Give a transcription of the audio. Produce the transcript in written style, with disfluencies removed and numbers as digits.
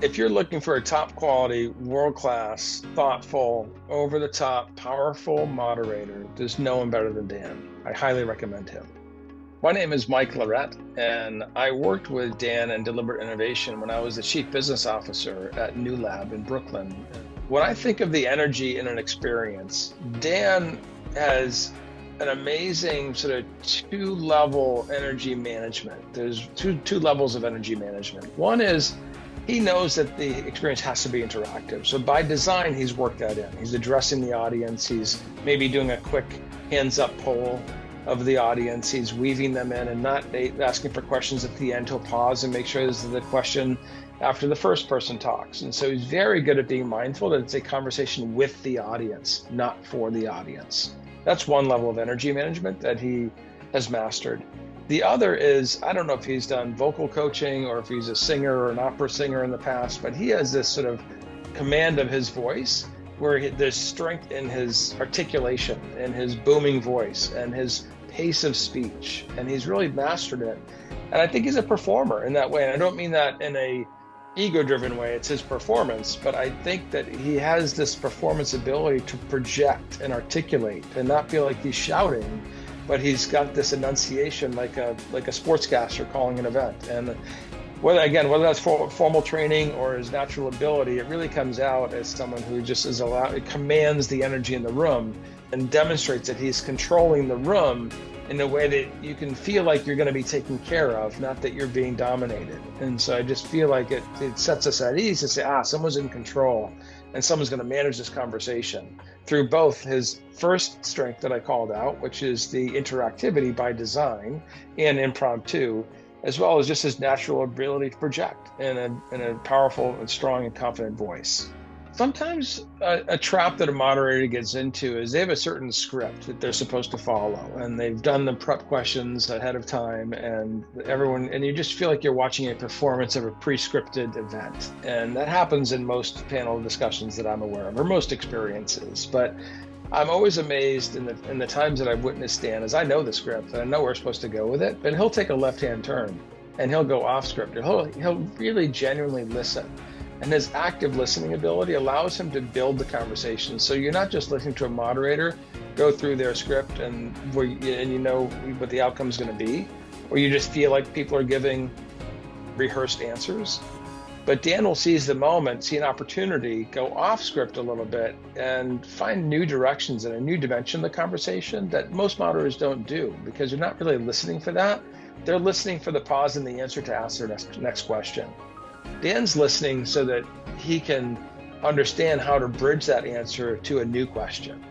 If you're looking for a top quality, world-class, thoughtful, over-the-top, powerful moderator, there's no one better than Dan. I highly recommend him. My name is Mike Larhette, and I worked with Dan in Deliberate Innovation when I was the Chief Business Officer at New Lab in Brooklyn. When I think of the energy in an experience, Dan has an amazing sort of two-level energy management. There's two levels of energy management. One is he knows that the experience has to be interactive. So by design, he's worked that in. He's addressing the audience. He's maybe doing a quick hands-up poll of the audience. He's weaving them in and not asking for questions at the end. He'll pause and make sure this is the question after the first person talks. And so he's very good at being mindful that it's a conversation with the audience, not for the audience. That's one level of energy management that he has mastered. The other is, I don't know if he's done vocal coaching or if he's a singer or an opera singer in the past, but he has this sort of command of his voice where there's strength in his articulation, in his booming voice, and his pace of speech, and he's really mastered it. And I think he's a performer in that way. And I don't mean that in a ego-driven way, it's his performance, but I think that he has this performance ability to project and articulate and not feel like he's shouting, but he's got this enunciation like a sportscaster calling an event. And whether that's formal training or his natural ability, it really comes out as someone who just it commands the energy in the room and demonstrates that he's controlling the room in a way that you can feel like you're going to be taken care of, not that you're being dominated. And so I just feel like it sets us at ease to say, someone's in control and someone's going to manage this conversation through both his first strength that I called out, which is the interactivity by design and impromptu, as well as just his natural ability to project in a powerful and strong and confident voice. Sometimes a trap that a moderator gets into is they have a certain script that they're supposed to follow, and they've done the prep questions ahead of time, and you just feel like you're watching a performance of a pre-scripted event. And that happens in most panel discussions that I'm aware of, or most experiences. But I'm always amazed in the times that I've witnessed Dan, as I know the script and I know we're supposed to go with it, but he'll take a left-hand turn and he'll go off script. He'll really genuinely listen. And his active listening ability allows him to build the conversation. So you're not just listening to a moderator go through their script and you know what the outcome is going to be, or you just feel like people are giving rehearsed answers. But Dan will seize the moment, see an opportunity, go off script a little bit, and find new directions and a new dimension of the conversation that most moderators don't do, because you're not really listening for that. They're listening for the pause in the answer to ask their next question. Dan's listening so that he can understand how to bridge that answer to a new question.